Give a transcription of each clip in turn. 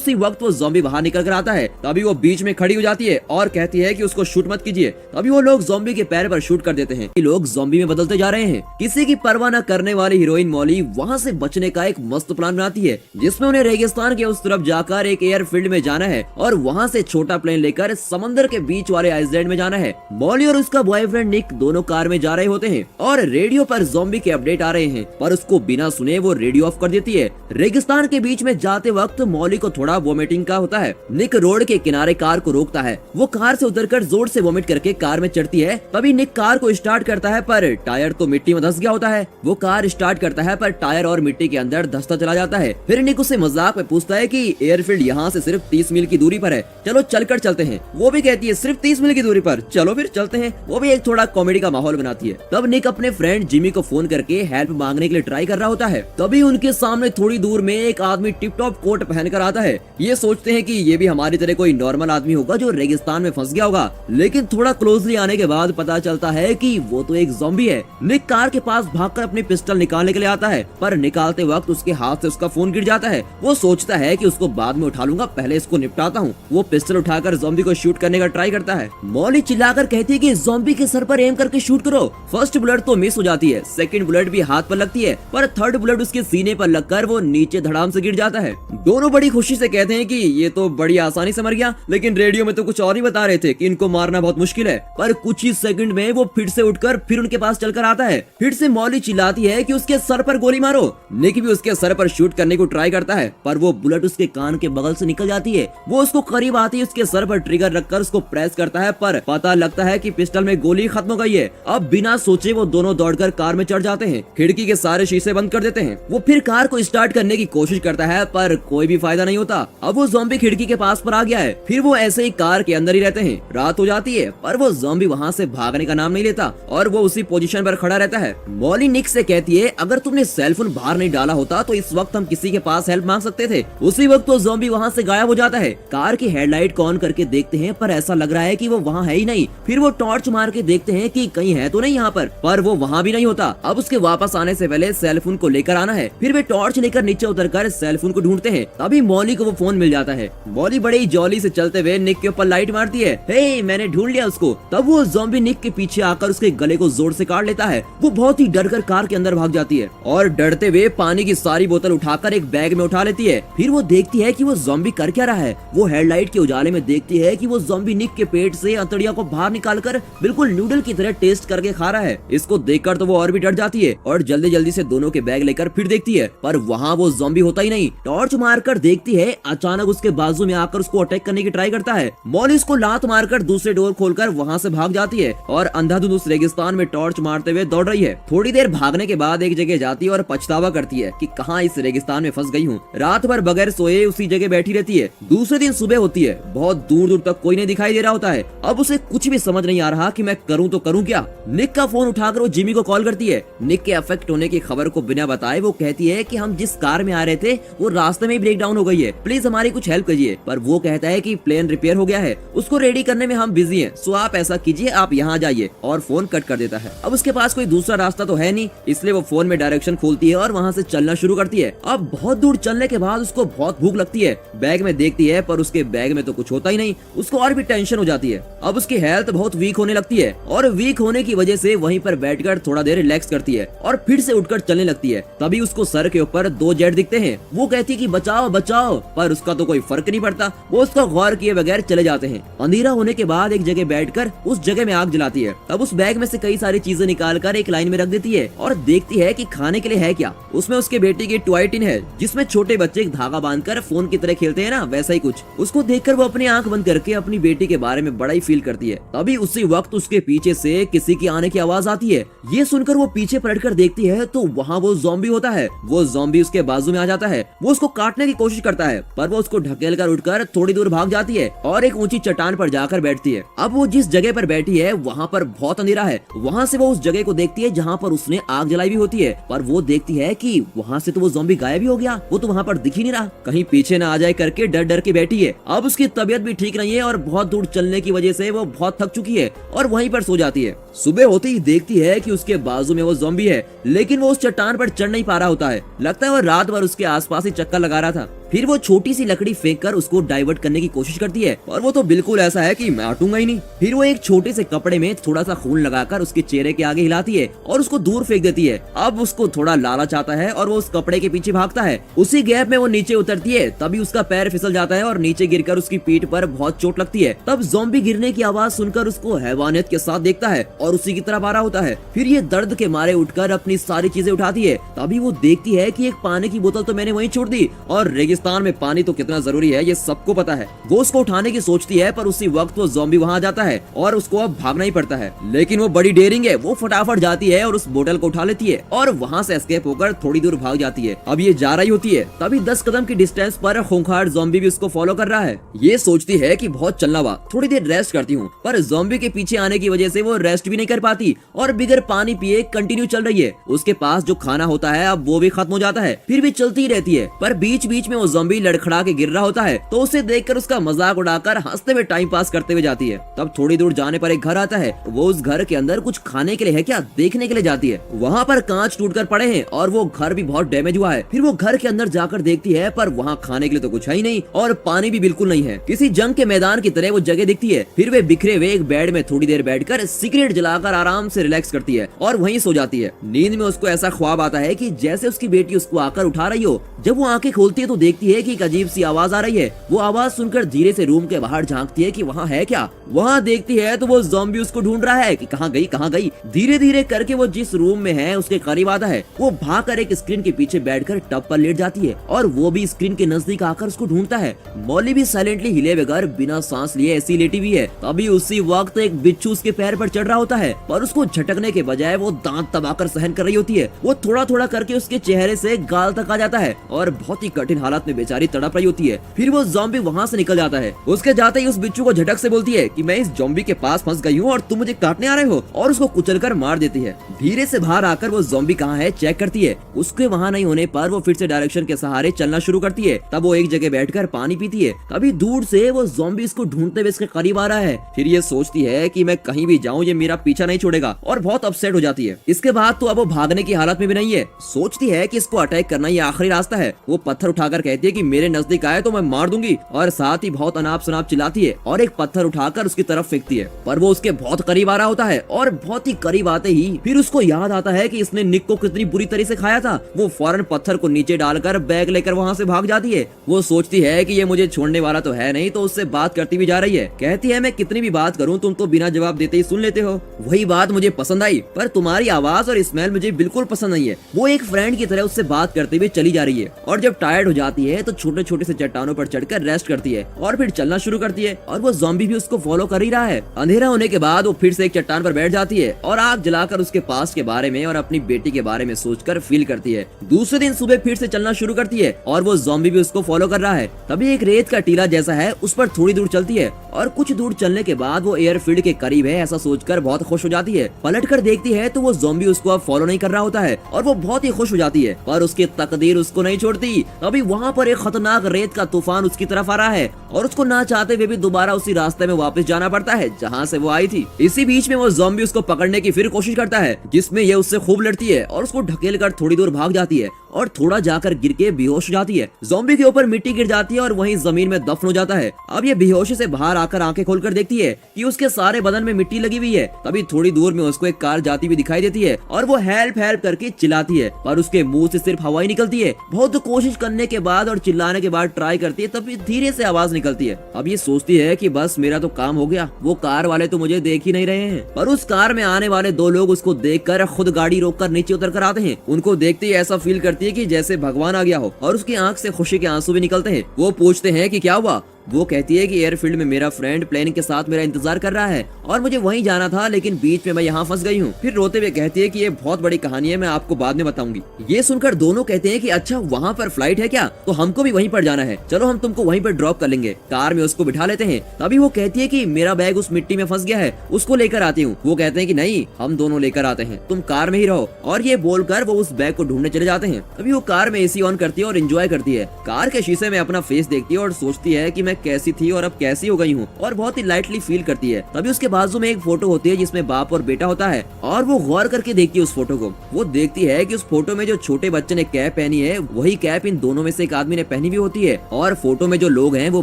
उसी वक्त वो ज़ॉम्बी बाहर निकल कर आता है। तभी वो बीच में खड़ी हो जाती है और कहती है कि उसको शूट मत कीजिए। तभी वो लोग ज़ॉम्बी के पैर पर शूट कर देते हैं। लोग ज़ॉम्बी में बदलते जा रहे हैं। किसी की परवाह न करने वाली हीरोइन मॉली वहाँ से बचने का एक मस्त प्लान बनाती है, जिसमें उन्हें रेगिस्तान के उस तरफ जाकर एक एयरफील्ड में जाना है और वहाँ से छोटा प्लेन लेकर समंदर के बीच वाले आइसलैंड में जाना है। मॉली और उसका बॉयफ्रेंड निक दोनों कार में जा रहे होते हैं और रेडियो पर ज़ॉम्बी के अपडेट आ रहे हैं, पर उसको बिना सुने वो रेडियो ऑफ कर देती है। रेगिस्तान के बीच में जाते वक्त मॉली को थोड़ा वोमिटिंग का होता है। निक रोड के किनारे कार को रोकता है। वो कार से उतरकर जोर से वोमिट करके कार में चढ़ती है। तभी निक कार को स्टार्ट करता है, पर टायर तो मिट्टी में धंस गया होता है। वो कार स्टार्ट करता है, पर टायर और मिट्टी के अंदर धंसता चला जाता है। फिर निक उससे मजाक में पूछता है कि एयरफील्ड यहाँ से सिर्फ 30 मील की दूरी पर है, चलो चलकर चलते हैं। वो भी कहती है सिर्फ 30 मील की दूरी पर, चलो फिर चलते हैं। वो भी एक थोड़ा कॉमेडी का माहौल बनाती है। तब निक अपने फ्रेंड जिमी को फोन करके हेल्प मांगने के लिए ट्राई कर रहा होता है। तभी उनके सामने थोड़ी दूर में एक आदमी टिप टॉप कोट पहनकर आता है। ये सोचते हैं कि ये भी हमारी तरह कोई नॉर्मल आदमी होगा जो रेगिस्तान में फंस गया होगा, लेकिन थोड़ा क्लोजली आने के बाद पता चलता है कि वो तो एक ज़ॉम्बी है। निक कार के पास भागकर अपनी पिस्टल निकालने के लिए आता है, पर निकालते वक्त उसके हाथ से उसका फोन गिर जाता है। वो सोचता है कि उसको बाद में उठा लूंगा, पहले इसको निपटाता हूँ। वो पिस्टल उठाकर ज़ॉम्बी को शूट करने का ट्राई करता है। मॉली चिल्लाकर कहती है कि ज़ॉम्बी के सर पर एम करके शूट करो। फर्स्ट बुलेट तो मिस हो जाती है, सेकंड बुलेट भी हाथ पर लगती है, पर थर्ड बुलेट उसके सीने पर लगकर वो नीचे धड़ाम से गिर जाता है। दोनों बड़ी खुशी से कहते हैं कि ये तो बड़ी आसानी से मर गया, लेकिन रेडियो में तो कुछ और ही बता रहे थे कि इनको मारना बहुत मुश्किल है। पर कुछ ही सेकंड में वो फिर से उठकर फिर उनके पास चलकर आता है। फिर से मॉली चिल्लाती है कि उसके सर पर गोली मारो। निक भी उसके सर पर शूट करने को ट्राई करता है, पर वो बुलेट उसके कान के बगल से निकल जाती है। वो उसको करीब आती है, उसके सर पर ट्रिगर रखकर उसको प्रेस करता है, पर पता लगता है कि पिस्टल में गोली खत्म हो गई है। अब बिना सोचे वो दोनों दौड़कर कार में चढ़ जाते हैं। खिड़की के सारे शीशे बंद कर देते हैं। वो फिर कार को स्टार्ट करने की कोशिश करता है, पर कोई भी फायदा नहीं होता। अब वो ज़ॉम्बी खिड़की के पास पर आ गया है। फिर वो ऐसे ही कार के अंदर ही रहते हैं। रात हो जाती है, पर वो ज़ॉम्बी वहाँ से भागने का नाम नहीं लेता और वो उसी पोजीशन पर खड़ा रहता है। मॉली निक से कहती है अगर तुमने सेलफोन बाहर नहीं डाला होता तो इस वक्त हम किसी के पास हेल्प मांग सकते थे। उसी वक्त वो ज़ॉम्बी वहाँ से गायब हो जाता है। कार की हेडलाइट को ऑन करके देखते हैं, पर ऐसा लग रहा है कि वो वहाँ है ही नहीं। फिर वो टॉर्च मार के देखते हैं कि कहीं है तो नहीं यहाँ पर वो वहाँ भी नहीं होता। अब उसके वापस आने से पहले सेलफोन को लेकर आना है। फिर वे टॉर्च लेकर नीचे उतरकर सेलफोन को ढूंढते हैं। तभी मॉली को वो फोन मिल जाता है। मॉली बड़े ही जॉली से चलते हुए निक के ऊपर लाइट मारती है, हे मैंने ढूंढ लिया उसको। तब वो ज़ॉम्बी निक के पीछे आकर उसके गले को जोर से काट लेता है। वो बहुत ही डरकर कार के अंदर भाग जाती है और डरते हुए पानी की सारी बोतल उठाकर एक बैग में उठा लेती है। फिर वो देखती है कि वो ज़ॉम्बी कर क्या रहा है। वो हेडलाइट के उजाले में देखती है कि वो ज़ॉम्बी निक के पेट से अंतड़िया को बाहर निकालकर बिल्कुल नूडल की तरह टेस्ट करके खा रहा है। इसको देखकर तो वो और भी डर जाती है और जल्दी जल्दी से दोनों के बैग लेकर फिर देखती है, पर वहाँ वो ज़ॉम्बी होता ही नहीं। टॉर्च मारकर देखती है, अचानक उसके बाजू में आकर उसको अटैक करने की ट्राई करता है। मॉली उसको लात मारकर दूसरे डोर खोलकर वहाँ से भाग जाती है और अंधाधुंध उस रेगिस्तान में टॉर्च मारते हुए दौड़ रही है। थोड़ी देर भागने के बाद एक जगह जाती है और पछतावा करती है कि कहाँ इस रेगिस्तान में फंस गई हूँ। रात भर बगैर सोए उसी जगह बैठी रहती है। दूसरे दिन सुबह होती है, बहुत दूर दूर तक कोई नहीं दिखाई दे रहा होता है। अब उसे कुछ भी समझ नहीं आ रहा कि मैं करूँ तो करूँ क्या। निक का फोन उठाकर वो जिमी को कॉल करती है। निक के अफेक्ट होने की खबर को बिना बताए वो कहती है कि हम जिस कार में आ रहे थे वो रास्ते में ही ब्रेक डाउन हो गई है, प्लीज हमारी कुछ हेल्प कीजिए। पर वो कहता है कि प्लेन रिपेयर हो गया है, उसको रेडी करने में हम बिजी हैं, सो आप ऐसा कीजिए आप यहाँ जाइए, और फोन कट कर देता है। अब उसके पास कोई दूसरा रास्ता तो है नहीं, इसलिए वो फोन में डायरेक्शन खोलती है और वहाँ से चलना शुरू करती है। अब बहुत दूर चलने के बाद उसको बहुत भूख लगती है। बैग में देखती है, पर उसके बैग में तो कुछ होता ही नहीं। उसको और भी टेंशन हो जाती है। अब उसकी हेल्थ बहुत वीक होने लगती है और वीक होने की वजह से वहीं पर बैठकर थोड़ा देर रिलैक्स करती है और फिर से उठकर चलने लगती है। तभी उसको सर के ऊपर 2 जेट दिखते हैं। वो कहती है कि बचाओ बचाओ, पर उसका तो कोई फर्क नहीं पड़ता। वो उसका गौर किए बगैर चले जाते हैं। अंधेरा होने के बाद एक जगह बैठकर उस जगह में आग जलाती है। तब उस बैग में से कई सारी चीजें निकालकर एक लाइन में रख देती है और देखती है कि खाने के लिए है क्या। उसमें उसके बेटी की टॉय टिन है, जिसमें छोटे बच्चे एक धागा बांधकर फोन की तरह खेलते हैं ना, वैसा ही कुछ। उसको देखकर वो अपनी आंख बंद करके अपनी बेटी के बारे में बड़ा ही फील करती है। तभी उसी वक्त उसके पीछे से किसी की आने की आवाज आती है। ये सुनकर वो पीछे पलटकर देखती है तो वहाँ वो ज़ॉम्बी होता है। वो ज़ॉम्बी उसके बाजू में आ जाता है। वो उसको काटने की कोशिश करता है, पर वो उसको ढकेल कर उठकर थोड़ी दूर भाग जाती है और एक ऊंची चट्टान पर जाकर बैठती है। अब वो जिस जगह पर बैठी है वहाँ पर बहुत अंधेरा है। वहाँ से वो उस जगह को देखती है जहाँ पर उसने आग जलाई भी होती है, पर वो देखती है कि वहाँ से तो वो ज़ॉम्बी गायब ही हो गया। वो तो वहाँ पर दिख ही नहीं रहा, कहीं पीछे न आ जाए करके डर डर के बैठी है। अब उसकी तबीयत भी ठीक नहीं है और बहुत दूर चलने की वजह से वो बहुत थक चुकी है और वहीं पर सो जाती है। सुबह होते ही देखती है कि उसके बाजू में वो ज़ॉम्बी है, लेकिन वो उस चट्टान पर चढ़ नहीं पा रहा होता है। लगता है वो रात भर उसके आसपास ही चक्कर लगा रहा था। फिर वो छोटी सी लकड़ी फेंक कर उसको डाइवर्ट करने की कोशिश करती है, और वो तो बिल्कुल ऐसा है कि मैं हटूंगा ही नहीं। फिर वो एक छोटे से कपड़े में थोड़ा सा खून लगाकर उसके चेहरे के आगे हिलाती है और उसको दूर फेंक देती है। अब उसको थोड़ा लालच आता है और वो उस कपड़े के पीछे भागता है। उसी गैप में वो नीचे उतरती है, तभी उसका पैर फिसल जाता है और नीचे गिरकर उसकी पीठ पर बहुत चोट लगती है। तब ज़ॉम्बी गिरने की आवाज सुनकर उसको हैवानियत के साथ देखता है और उसी की तरफ आ रहा होता है। फिर ये दर्द के मारे उठकर अपनी सारी चीजें उठाती है। तभी वो देखती है कि एक पानी की बोतल तो मैंने वहीं छोड़ दी, और रेगिस्तान में पानी तो कितना जरूरी है ये सबको पता है। वो उसको उठाने की सोचती है, पर उसी वक्त वो ज़ॉम्बी वहाँ आ जाता है और उसको अब भागना ही पड़ता है। लेकिन वो बड़ी डेयरिंग है, वो फटाफट जाती है और उस बोतल को उठा लेती है और वहाँ से एस्केप होकर थोड़ी दूर भाग जाती है। अब ये जा रही होती है, तभी 10 कदम की डिस्टेंस पर खूंखार ज़ॉम्बी भी उसको फॉलो कर रहा है। ये सोचती है कि बहुत चलना हुआ, थोड़ी देर रेस्ट करती हूँ, पर ज़ॉम्बी के पीछे आने की वजह से वो रेस्ट भी नहीं कर पाती और बिगर पानी पिए कंटिन्यू चल रही है। उसके पास जो खाना होता है अब वो भी खत्म हो जाता है, फिर भी चलती ही रहती है। पर बीच बीच में वो ज़ॉम्बी लड़खड़ा के गिर रहा होता है, तो उसे देखकर उसका मजाक उड़ाकर हंसते हुए टाइम पास करते हुए जाती है। तब थोड़ी दूर जाने पर एक घर आता है। वो उस घर के अंदर कुछ खाने के लिए है क्या देखने के लिए जाती है। वहाँ पर कांच टूटकर पड़े हैं और वो घर भी बहुत डैमेज हुआ है। फिर वो घर के अंदर जाकर देखती है, पर वहाँ खाने के लिए तो कुछ है ही नहीं और पानी भी बिल्कुल नहीं है। किसी जंग के मैदान की तरह वो जगह दिखती है। फिर वे बिखरे हुए एक बेड में थोड़ी देर बैठकर सिगरेट जलाकर आराम से रिलैक्स करती है और वहीं सो जाती है। नींद में उसको ऐसा ख्वाब आता है कि जैसे उसकी बेटी उसको आकर उठा रही हो। जब वो आंखें खोलती है तो देखती है कि एक अजीब सी आवाज आ रही है। वो आवाज सुनकर धीरे से रूम के बाहर झांकती है कि वहाँ है क्या। वहाँ देखती है तो वो ज़ॉम्बी उसको ढूंढ रहा है कि कहाँ गई कहाँ गई। धीरे धीरे करके वो जिस रूम में है उसके करीब आता है। वो भागकर एक स्क्रीन के पीछे बैठकर टब पर लेट जाती है और वो भी स्क्रीन के नजदीक आकर उसको ढूंढता है। मॉली भी साइलेंटली हिले बगैर बिना सांस लिए ऐसी लेटी हुई है। तभी उसी वक्त एक बिच्छू उसके पैर पर चढ़ रहा होता है, पर उसको झटकने के बजाय वो दांत दबाकर सहन कर रही होती है। वो थोड़ा थोड़ा करके उसके चेहरे से गाल तक आ जाता है और बहुत ही कठिन हालत में बेचारी तड़प रही होती है। फिर वो ज़ॉम्बी वहाँ से निकल जाता है। उसके जाते ही उस बिच्छू को झटक से बोलती है कि मैं इस ज़ॉम्बी के पास फंस गई हूँ और तुम मुझे काटने आ रहे हो, और उसको कुचलकर मार देती है। धीरे से बाहर आकर वो ज़ॉम्बी कहाँ है चेक करती है। उसके वहाँ नहीं होने पर वो फिर से डायरेक्शन के सहारे चलना शुरू करती है। तब वो एक जगह बैठकर पानी पीती है। तभी दूर से वो ज़ॉम्बी इसको ढूंढते हुए इसके करीब आ रहा है। फिर ये सोचती है कि मैं कहीं भी जाऊँ ये मेरा पीछा नहीं छोड़ेगा और बहुत अपसेट हो जाती है। इसके बाद तो अब वो भागने की हालत में भी नहीं है। सोचती है कि इसको अटैक करना ये आखिरी रास्ता है। वो पत्थर उठाकर कहती है कि मेरे नजदीक आए तो मैं मार दूंगी, और साथ ही बहुत अनाप शनाप चिल्लाती है और एक पत्थर उठाकर उसकी तरफ फेंकती है। पर वो उसके बहुत करीब आ रहा होता है और बहुत ही करीब आते ही फिर उसको याद आता है कि इसने निक को कितनी बुरी तरह से खाया था। वो फौरन पत्थर को नीचे डालकर बैग लेकर वहाँ से भाग जाती है। वो सोचती है कि ये मुझे छोड़ने वाला तो है नहीं, तो उससे बात करती भी जा रही है। कहती है मैं कितनी भी बात करूँ तुम तो बिना जवाब देते ही सुन लेते हो। वही बात मुझे पसंद आई, पर तुम्हारी आवाज और स्मेल मुझे बिल्कुल पसंद नहीं है। वो एक फ्रेंड की तरह उससे बात करते हुए चली जा रही है और जब टायर्ड हो जाती है तो छोटे छोटे से चट्टानों पर चढ़कर रेस्ट करती है और फिर चलना शुरू करती है। और वो ज़ॉम्बी भी उसको फॉलो कर ही रहा है। अंधेरा होने के बाद वो फिर से एक चट्टान पर बैठ जाती है और आग जलाकर उसके पास के बारे में और अपनी बेटी के बारे में सोचकर फील करती है। दूसरे दिन सुबह फिर से चलना शुरू करती है और वो ज़ॉम्बी भी उसको फॉलो कर रहा है। तभी एक रेत का टीला जैसा है उस पर थोड़ी दूर चलती है और कुछ दूर चलने के बाद वो एयरफील्ड के करीब है ऐसा सोचकर बहुत खुश हो जाती है। पलट कर देखती है तो वो ज़ॉम्बी उसको अब फॉलो नहीं कर रहा होता है और वो बहुत ही खुश हो जाती है, पर उसकी तकदीर उसको नहीं छोड़ती। अभी वहाँ पर एक खतरनाक रेत का तूफान उसकी तरफ आ रहा है और उसको ना चाहते हुए भी दोबारा उसी रास्ते में वापस जाना पड़ता है जहाँ से वो आई थी। इसी बीच में वो ज़ॉम्बी उसको पकड़ने की फिर कोशिश करता है, जिसमें ये उससे खूब लड़ती है और उसको ढकेल कर थोड़ी दूर भाग जाती है और थोड़ा जाकर गिर के बेहोश हो जाती है। ज़ॉम्बी के ऊपर मिट्टी गिर जाती है और वहीं जमीन में दफन हो जाता है। अब ये बेहोशी से बाहर आकर आंखें खोलकर देखती है कि उसके सारे बदन में मिट्टी लगी हुई है। तभी थोड़ी दूर में उसको एक कार जाती हुई दिखाई देती है और वो हेल्प हेल्प करके चिल्लाती है, पर उसके मुंह से सिर्फ हवा ही निकलती है। बहुत कोशिश करने के बाद और चिल्लाने के बाद ट्राई करती है, तभी धीरे से आवाज निकलती है। अब ये सोचती है कि बस मेरा तो काम हो गया, वो कार वाले तो मुझे देख ही नहीं रहे हैं। पर उस कार में आने वाले दो लोग उसको देखकर खुद गाड़ी रोककर नीचे उतर कर आते हैं। उनको देखते ही ऐसा फील करती है कि जैसे भगवान आ गया हो और उसकी आंख से खुशी के आंसू भी निकलते हैं। वो पूछते हैं कि क्या हुआ। वो कहती है कि एयरफील्ड में मेरा फ्रेंड प्लेन के साथ मेरा इंतजार कर रहा है और मुझे वहीं जाना था, लेकिन बीच में मैं यहाँ फंस गई हूँ। फिर रोते हुए कहती है कि ये बहुत बड़ी कहानी है, मैं आपको बाद में बताऊंगी। ये सुनकर दोनों कहते हैं कि अच्छा वहाँ पर फ्लाइट है क्या, तो हमको भी वहीं पर जाना है, चलो हम तुमको वहीं पर ड्रॉप कर लेंगे। कार में उसको बिठा लेते हैं। तभी वो कहती है कि मेरा बैग उस मिट्टी में फंस गया है, उसको लेकर आती हूँ। वो कहते हैं कि नहीं, हम दोनों लेकर आते हैं, तुम कार में ही रहो। और ये बोलकर वो उस बैग को ढूंढने चले जाते हैं। तभी वो कार में एसी ऑन करती है और एंजॉय करती है। कार के शीशे में अपना फेस देखती है और सोचती है कि मैं मैं कैसी थी और अब कैसी हो गई हूँ, और बहुत ही लाइटली फील करती है। तभी उसके बाजू में एक फोटो होती है जिसमें बाप और बेटा होता है, और वो गौर करके देखती है उस फोटो को। वो देखती है कि उस फोटो में जो छोटे बच्चे ने कैप पहनी है वही कैप इन दोनों में से एक आदमी ने पहनी भी होती है, और फोटो में जो लोग हैं वो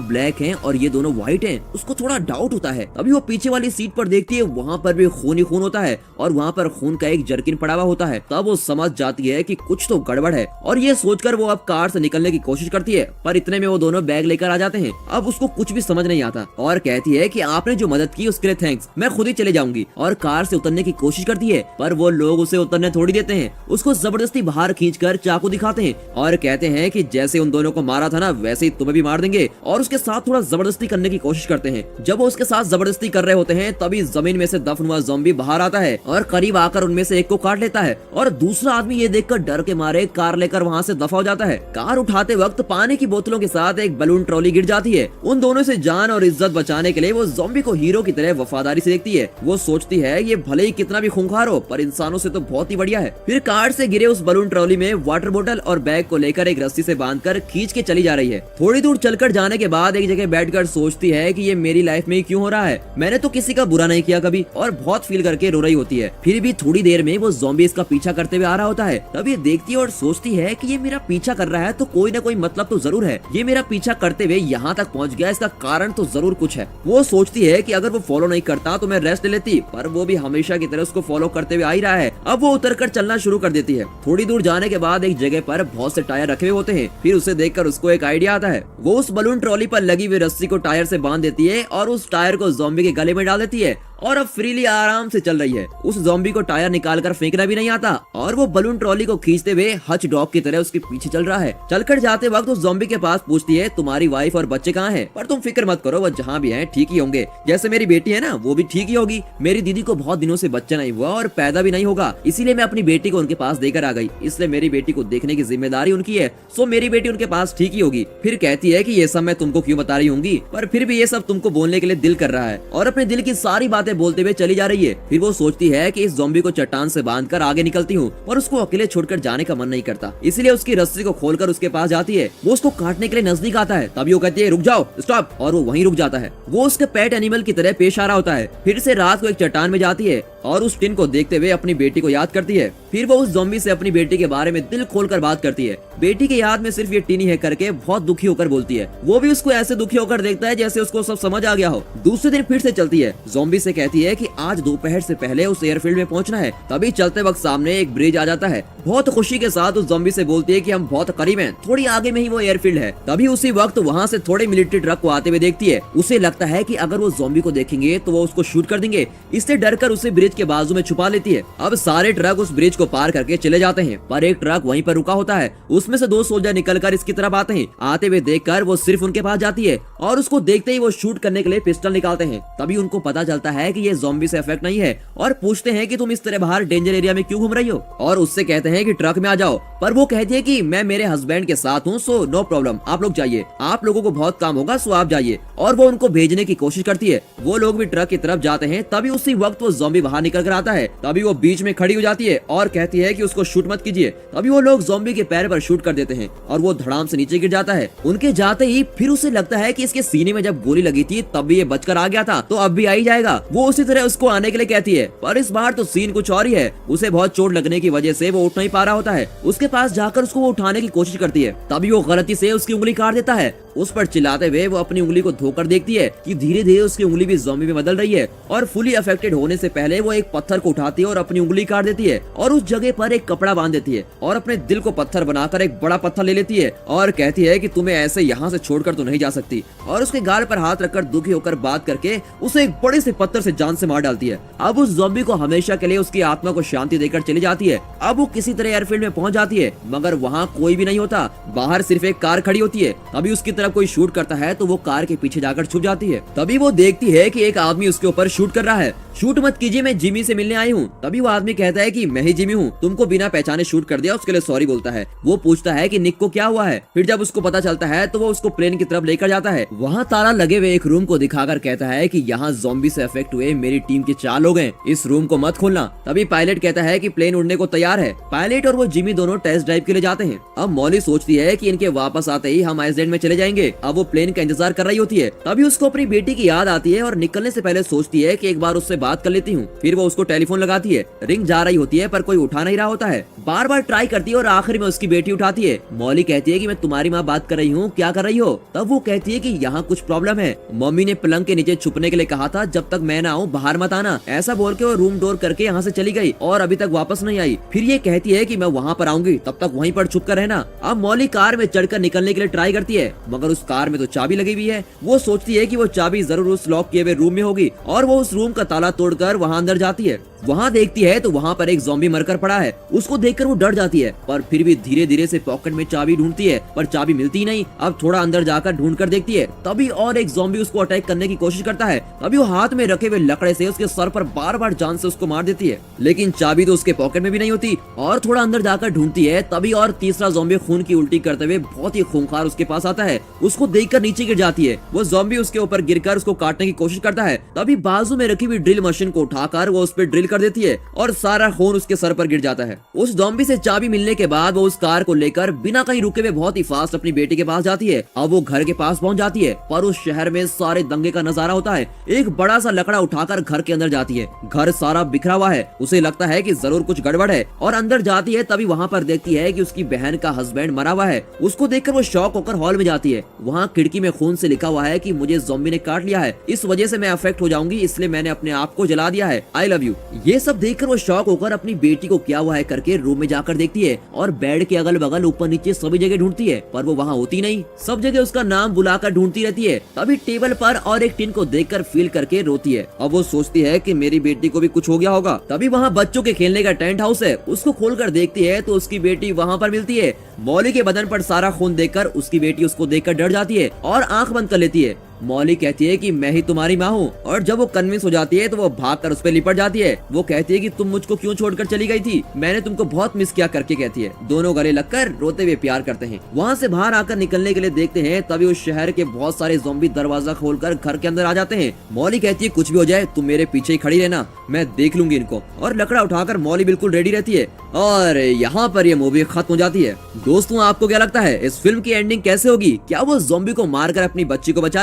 ब्लैक हैं और ये दोनों व्हाइट हैं। उसको थोड़ा डाउट होता है। तभी वो पीछे वाली सीट पर देखती है, वहाँ पर भी खून ही खून होता है और वहाँ पर खून का एक जर्किन पड़ा हुआ होता है। तब वो समझ जाती है कि कुछ तो गड़बड़ है, और ये सोचकर वो अब कार से निकलने की कोशिश करती है, पर इतने में वो दोनों बैग लेकर आ जाते हैं। अब उसको कुछ भी समझ नहीं आता और कहती है कि आपने जो मदद की उसके लिए थैंक्स, मैं खुद ही चले जाऊंगी, और कार से उतरने की कोशिश करती है, पर वो लोग उसे उतरने थोड़ी देते हैं। उसको जबरदस्ती बाहर खींचकर चाकू दिखाते हैं और कहते हैं कि जैसे उन दोनों को मारा था ना वैसे ही तुम्हें भी मार देंगे, और उसके साथ थोड़ा जबरदस्ती करने की कोशिश करते हैं। जब वो उसके साथ जबरदस्ती कर रहे होते हैं तभी जमीन में से दफन हुआ ज़ॉम्बी बाहर आता है और करीब आकर उनमें से एक को काट लेता है, और दूसरा आदमी ये देखकर डर के मारे कार लेकर वहाँ से दफा हो जाता है। कार उठाते वक्त पानी की बोतलों के साथ एक बलून ट्रॉली गिर जाती है। उन दोनों से जान और इज्जत बचाने के लिए वो ज़ॉम्बी को हीरो की तरह वफादारी से देखती है। वो सोचती है ये भले ही कितना भी खूंखार हो पर इंसानों से तो बहुत ही बढ़िया है। फिर कार से गिरे उस बलून ट्रॉली में वाटर बोतल और बैग को लेकर एक रस्सी से बांधकर खींच के चली जा रही है। थोड़ी दूर चलकर जाने के बाद एक जगह बैठकर सोचती है कि ये मेरी लाइफ में क्यों हो रहा है, मैंने तो किसी का बुरा नहीं किया कभी, और बहुत फील करके रो रही होती है। फिर भी थोड़ी देर में वो ज़ॉम्बी इसका पीछा करते हुए आ रहा होता है। तब ये देखती है और सोचती है कि ये मेरा पीछा कर रहा है तो कोई ना कोई मतलब तो जरूर है, ये मेरा पीछा करते हुए यहाँ तक पहुँच गया, इसका कारण तो जरूर कुछ है। वो सोचती है कि अगर वो फॉलो नहीं करता तो मैं रेस्ट ले लेती, पर वो भी हमेशा की तरह उसको फॉलो करते हुए आ ही रहा है। अब वो उतर कर चलना शुरू कर देती है। थोड़ी दूर जाने के बाद एक जगह पर बहुत से टायर रखे हुए होते हैं। फिर उसे देखकर उसको एक आइडिया आता है। वो उस बलून ट्रॉली पर लगी हुई रस्सी को टायर से बांध देती है और उस टायर को ज़ॉम्बी के गले में डाल देती है, और अब फ्रीली आराम से चल रही है। उस ज़ॉम्बी को टायर निकालकर फेंकना भी नहीं आता, और वो बलून ट्रॉली को खींचते हुए हच डॉग की तरह उसके पीछे चल रहा है। चलकर जाते वक्त उस ज़ॉम्बी के पास पूछती है तुम्हारी वाइफ और बच्चे कहाँ हैं? पर तुम फिक्र मत करो, वो जहाँ भी हैं ठीक ही होंगे। जैसे मेरी बेटी है ना वो भी ठीक ही होगी। मेरी दीदी को बहुत दिनों से बच्चा नहीं हुआ और पैदा भी नहीं होगा, इसीलिए मैं अपनी बेटी को उनके पास देकर आ गई, इसलिए मेरी बेटी को देखने की जिम्मेदारी उनकी है, सो मेरी बेटी उनके पास ठीक ही होगी। फिर कहती है कि ये सब मैं तुमको क्यों बता रही होंगी, पर फिर भी ये सब तुमको बोलने के लिए दिल कर रहा है, और अपने दिल की सारी बातें बोलते हुए चली जा रही है। फिर वो सोचती है कि इस ज़ॉम्बी को चट्टान से बांधकर आगे निकलती हूँ, पर उसको अकेले छोड़कर जाने का मन नहीं करता, इसलिए उसकी रस्सी को खोलकर उसके पास जाती है। वो उसको काटने के लिए नजदीक आता है, तभी वो कहती है रुक जाओ, स्टॉप, और वो वहीं रुक जाता है। वो उसके पेट एनिमल की तरह पेश आ रहा होता है। फिर से रात को एक चट्टान में जाती है और उस टिन को देखते हुए अपनी बेटी को याद करती है। फिर वो उस ज़ॉम्बी से अपनी बेटी के बारे में दिल खोलकर बात करती है। बेटी के याद में सिर्फ ये टिन ही है करके बहुत दुखी होकर बोलती है। वो भी उसको ऐसे दुखी होकर देखता है जैसे उसको सब समझ आ गया हो। दूसरे दिन फिर से चलती है। ज़ॉम्बी से कहती है कि आज दोपहर से पहले उस एयरफील्ड में पहुंचना है। तभी चलते वक्त सामने एक ब्रिज आ जाता है। बहुत खुशी के साथ उस ज़ॉम्बी से बोलती है कि हम बहुत करीब हैं, थोड़ी आगे में ही वो एयरफील्ड है। तभी उसी वक्त वहाँ से थोड़े मिलिट्री ट्रक को आते हुए देखती है। उसे लगता है कि अगर वो ज़ॉम्बी को देखेंगे तो वो उसको शूट कर देंगे, इससे डरकर उसे ब्रिज के बाजू में छुपा लेती है। अब सारे ट्रक उस ब्रिज को पार करके चले जाते हैं, पर एक ट्रक वहीं पर रुका होता है। उसमें से दो सोल्जर निकलकर इसकी तरफ आते हैं। आते हुए देखकर वो सिर्फ उनके पास जाती है और उसको देखते ही वो शूट करने के लिए पिस्टल निकालते हैं। तभी उनको पता चलता है कि ये ज़ॉम्बी से इफेक्ट नहीं है, और पूछते हैं कि तुम इस तरह बाहर डेंजर एरिया में क्यों घूम रही हो, और उससे कहते हैं कि ट्रक में आ जाओ। पर वो कहती है कि मैं मेरे हस्बैंड के साथ हूँ, सो नो प्रॉब्लम, आप लोग जाइए, आप लोगों को बहुत काम होगा, सो आप जाइए। और वो उनको भेजने की कोशिश करती है। वो लोग भी ट्रक की तरफ जाते हैं। तभी उसी वक्त वो ज़ॉम्बी बाहर निकल कर आता है। तभी वो बीच में खड़ी हो जाती है और कहती है कि उसको शूट मत कीजिए। तभी वो लोग ज़ॉम्बी के पैर पर शूट कर देते हैं और वो धड़ाम से नीचे गिर जाता है। उनके जाते ही फिर उसे लगता है कि इसके सीने में जब गोली लगी थी तब भी ये बचकर आ गया था, तो अब भी आ ही जाएगा। वो उसी तरह उसको आने के लिए कहती है, पर इस बार तो सीन कुछ और ही है। उसे बहुत चोट लगने की वजह से वो उठ नहीं पा रहा होता है। उसके पास जाकर उसको वो उठाने की कोशिश करती है। तभी वो गलती से उसकी उंगली काट देता है। उस पर चिल्लाते हुए वो अपनी उंगली को धोकर देखती है कि धीरे धीरे उसकी उंगली भी ज़ॉम्बी में बदल रही है, और फुली अफेक्टेड होने से पहले वो एक पत्थर को उठाती है और अपनी उंगली काट देती है, और उस जगह पर एक कपड़ा बांध देती है, और अपने दिल को पत्थर बनाकर एक बड़ा पत्थर ले लेती है और कहती है कि तुम्हें ऐसे यहाँ से छोड़कर तो नहीं जा सकती, और उसके गाल पर हाथ रखकर दुखी होकर बात करके उसे एक बड़े से पत्थर से जान से मार डालती है। अब उस ज़ॉम्बी को हमेशा के लिए उसकी आत्मा को शांति देकर चली जाती है। अब वो किसी तरह एयरफील्ड में पहुंच जाती है, मगर वहाँ कोई भी नहीं होता। बाहर सिर्फ एक कार खड़ी होती है। तभी उसकी तरफ कोई शूट करता है तो वो कार के पीछे जाकर छुप जाती है। तभी वो देखती है कि एक आदमी उसके ऊपर शूट कर रहा है। शूट मत कीजिए, मैं जिमी से मिलने आई हूँ। तभी वो आदमी कहता है कि मैं ही जिमी हूँ, तुमको बिना पहचाने शूट कर दिया, उसके लिए सॉरी बोलता है। वो पूछता है कि निक को क्या हुआ है। फिर जब उसको पता चलता है तो वो उसको प्लेन की तरफ लेकर जाता है। वहाँ ताला लगे हुए एक रूम को दिखाकर कहता है कि यहाँ ज़ॉम्बी से अफेक्ट हुए मेरी टीम के 4 लोग हैं, इस रूम को मत खोलना। तभी पायलट कहता है कि प्लेन उड़ने को तैयार है। पायलट और वो जिमी दोनों टेस्ट ड्राइव के लिए जाते हैं। अब मॉली सोचती है कि इनके वापस आते ही हम आइसलैंड में चले जाएंगे। अब वो प्लेन का इंतजार कर रही होती है। तभी उसको अपनी बेटी की याद आती है और निकलने से पहले सोचती है कि एक बार उससे बात कर लेती हूँ। फिर वो उसको टेलीफोन लगाती है। रिंग जा रही होती है पर कोई उठा नहीं रहा होता है। बार बार ट्राई करती है और आखिर में उसकी बेटी उठाती है। मॉली कहती है कि मैं तुम्हारी माँ बात कर रही हूँ, क्या कर रही हो? तब वो कहती है कि यहाँ कुछ प्रॉब्लम है, मम्मी ने पलंग के नीचे छुपने के लिए कहा था, जब तक मैं ना आऊँ बाहर मत आना। ऐसा बोल के वो रूम डोर करके यहाँ से चली गई और अभी तक वापस नहीं आई। फिर ये कहती है कि मैं वहाँ पर आऊंगी, तब तक वहीं पर छुप कर रहना। अब मॉली कार में चढ़कर निकलने के लिए ट्राई करती है, मगर उस कार में तो चाबी लगी हुई है। वो सोचती है कि वो चाबी जरूर उस लॉक किए हुए रूम में होगी और वो उस रूम का ताला तोड़कर वहाँ अंदर जाती है। वहाँ देखती है तो वहाँ पर एक ज़ॉम्बी मरकर पड़ा है। उसको देखकर वो डर जाती है, पर फिर भी धीरे धीरे से पॉकेट में चाबी ढूंढती है, पर चाबी मिलती नहीं। अब थोड़ा अंदर जाकर ढूंढ कर देखती है, तभी और एक ज़ॉम्बी उसको अटैक करने की कोशिश करता है। तभी वो हाथ में रखे हुए लकड़े से उसके सर पर बार बार जान से उसको मार देती है, लेकिन चाबी तो उसके पॉकेट में भी नहीं होती। और थोड़ा अंदर जाकर ढूंढती है, तभी और तीसरा ज़ॉम्बी खून की उल्टी करते हुए बहुत ही खूंखार उसके पास आता है। उसको देखकर नीचे गिर जाती है। वो ज़ॉम्बी उसके ऊपर गिरकर उसको काटने की कोशिश करता है। तभी बाजू में रखी हुई ड्रिल मशीन को उठाकर वो उस पर ड्रिल कर देती है और सारा खून उसके सर पर गिर जाता है। उस ज़ॉम्बी से चाबी मिलने के बाद वो उस कार को लेकर बिना कहीं रुके हुए बहुत ही फास्ट अपनी बेटी के पास जाती है। अब वो घर के पास पहुंच जाती है, पर उस शहर में सारे दंगे का नजारा होता है। एक बड़ा सा लकड़ा उठाकर घर के अंदर जाती है। घर सारा बिखरा हुआ है। उसे लगता है कि जरूर कुछ गड़बड़ है और अंदर जाती है। तभी वहाँ पर देखती है कि उसकी बहन का हस्बैंड मरा हुआ है। उसको देखकर वो शॉक होकर हॉल में जाती है। वहाँ खिड़की में खून से लिखा हुआ है कि मुझे ज़ॉम्बी ने काट लिया है, इस वजह से मैं अफेक्ट हो जाऊंगी, इसलिए मैंने अपने आप को जला दिया है, आई लव यू। ये सब देखकर वो शॉक होकर अपनी बेटी को क्या हुआ है करके रूम में जाकर देखती है और बेड के अगल बगल ऊपर नीचे सभी जगह ढूंढती है, पर वो वहाँ होती नहीं। सब जगह उसका नाम बुलाकर ढूंढती रहती है। तभी टेबल पर और एक टिन को देखकर फील करके रोती है। अब वो सोचती है कि मेरी बेटी को भी कुछ हो गया होगा। तभी वहाँ बच्चों के खेलने का टेंट हाउस है। उसको खोलकर देखती है तो उसकी बेटी वहाँ पर मिलती है। मॉली के बदन पर सारा खून देखकर उसकी बेटी उसको देखकर डर जाती है और आंख बंद कर लेती है। मॉली कहती है कि मैं ही तुम्हारी माँ हूँ, और जब वो कन्विंस हो जाती है तो वो भागकर उस पर लिपट जाती है। वो कहती है कि तुम मुझको क्यों छोड़कर चली गई थी, मैंने तुमको बहुत मिस किया करके कहती है। दोनों गले लगकर रोते हुए प्यार करते हैं। वहाँ से बाहर आकर निकलने के लिए देखते हैं, तभी उस शहर के बहुत सारे ज़ॉम्बी दरवाजा खोलकर घर के अंदर आ जाते हैं। मॉली कहती है कुछ भी हो जाए तुम मेरे पीछे ही खड़ी रहना, मैं देख लूंगी इनको। और लकड़ा उठाकर मॉली बिल्कुल रेडी रहती है और यहाँ पर ये मूवी खत्म हो जाती है। दोस्तों आपको क्या लगता है इस फिल्म की एंडिंग कैसे होगी? क्या वो ज़ॉम्बी को मारकर अपनी बच्ची को बचा